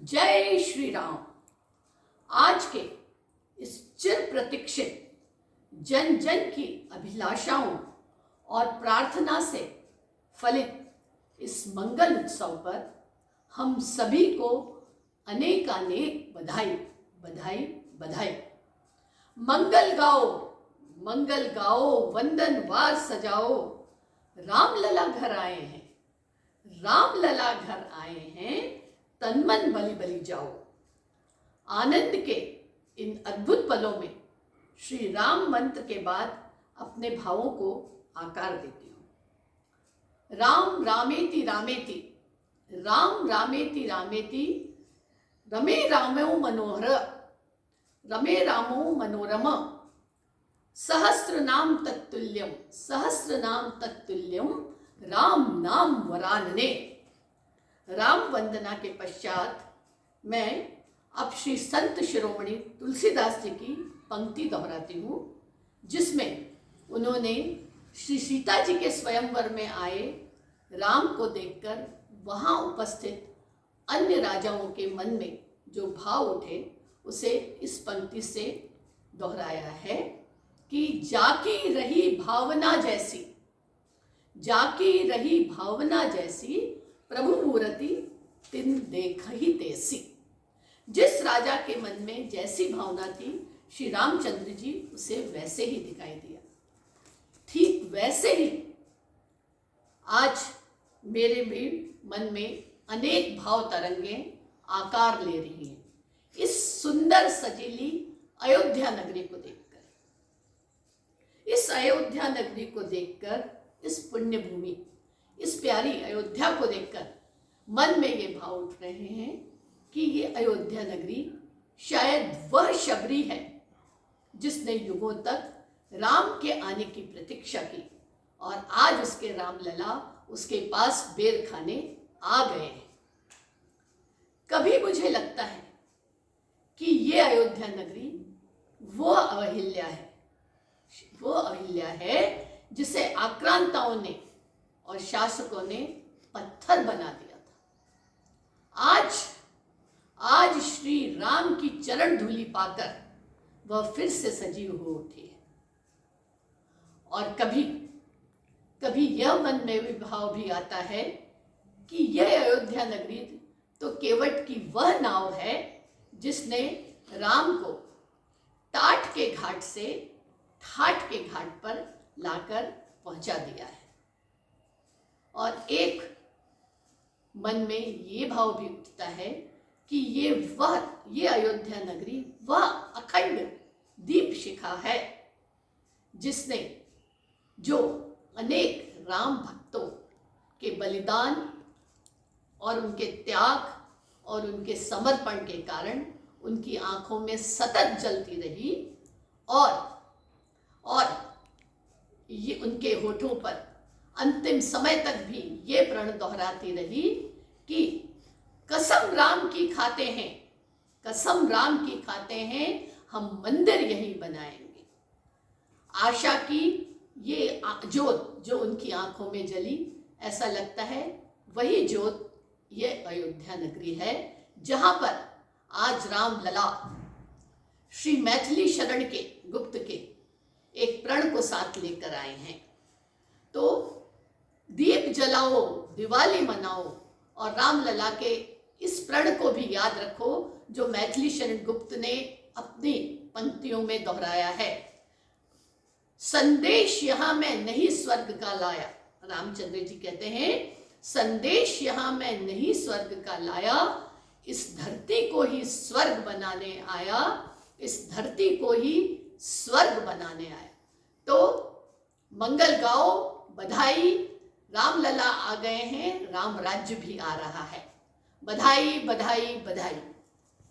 जय श्री राम। आज के इस चिर प्रतीक्षित जन जन की अभिलाषाओं और प्रार्थना से फलित इस मंगल उत्सव पर हम सभी को अनेकानेक बधाई बधाई बधाई। मंगल गाओ वंदन वार सजाओ, राम लला घर आए हैं, राम लला घर आए हैं, तन मन बलि बलि जाओ। आनंद के इन अद्भुत पलों में श्री राम मंत्र के बाद अपने भावों को आकार देती हूँ। राम रामेति रामेति, राम रामेति रामेति, रमे रामो मनोहर, रमे रामो मनोरम, सहस्र नाम तत्तुल्यम, सहस्र नाम तत्तुल्यम, राम नाम वरानने। राम वंदना के पश्चात मैं अब श्री संत शिरोमणि तुलसीदास जी की पंक्ति दोहराती हूँ, जिसमें उन्होंने श्री सीता जी के स्वयंवर में आए राम को देखकर वहाँ उपस्थित अन्य राजाओं के मन में जो भाव उठे उसे इस पंक्ति से दोहराया है कि जाकी रही भावना जैसी, जाकी रही भावना जैसी, प्रभु मूर्ति तिन देख ही तैसी। जिस राजा के मन में जैसी भावना थी श्री रामचंद्र जी उसे वैसे ही दिखाई दिया। ठीक वैसे ही आज मेरे भी मन में अनेक भाव तरंगें आकार ले रही हैं इस सुंदर सजीली अयोध्या नगरी को देखकर, इस अयोध्या नगरी को देखकर, इस पुण्य भूमि, इस प्यारी अयोध्या को देखकर मन में ये भाव उठ रहे हैं कि ये अयोध्या नगरी शायद वह शबरी है जिसने युगों तक राम के आने की प्रतीक्षा की और आज उसके राम लला उसके पास बेर खाने आ गए हैं। कभी मुझे लगता है कि ये अयोध्या नगरी वो अहिल्या है, वो अहिल्या है जिसे आक्रांताओं ने और शासकों ने पत्थर बना दिया था। आज श्री राम की चरण धूलि पाकर वह फिर से सजीव हो उठी है। और कभी कभी यह मन में भी भाव भी आता है कि यह अयोध्या नगरी तो केवट की वह नाव है जिसने राम को टाट के घाट से ठाट के घाट पर लाकर पहुंचा दिया है। और एक मन में ये भाव भी उठता है कि ये अयोध्या नगरी वह अखंड दीप शिखा है जिसने जो अनेक राम भक्तों के बलिदान और उनके त्याग और उनके समर्पण के कारण उनकी आंखों में सतत जलती रही और ये उनके होठों पर अंतिम समय तक भी ये प्रण दोहराती रही कि कसम राम की खाते हैं, कसम राम की खाते हैं, हम मंदिर यहीं बनाएंगे। आशा की ये जोत जो उनकी आंखों में जली, ऐसा लगता है वही जोत ये अयोध्या नगरी है जहां पर आज राम लला श्री मैथिली शरण के गुप्त के एक प्रण को साथ लेकर आए हैं। तो दीप जलाओ, दिवाली मनाओ और राम लला के इस प्रण को भी याद रखो जो मैथिली शरण गुप्त ने अपनी पंक्तियों में दोहराया है। संदेश यहां मैं नहीं स्वर्ग का लाया, रामचंद्र जी कहते हैं संदेश यहां मैं नहीं स्वर्ग का लाया, इस धरती को ही स्वर्ग बनाने आया, इस धरती को ही स्वर्ग बनाने आया। तो मंगल गाओ, बधाई, राम लला आ गए हैं, राम राज्य भी आ रहा है। बधाई बधाई बधाई।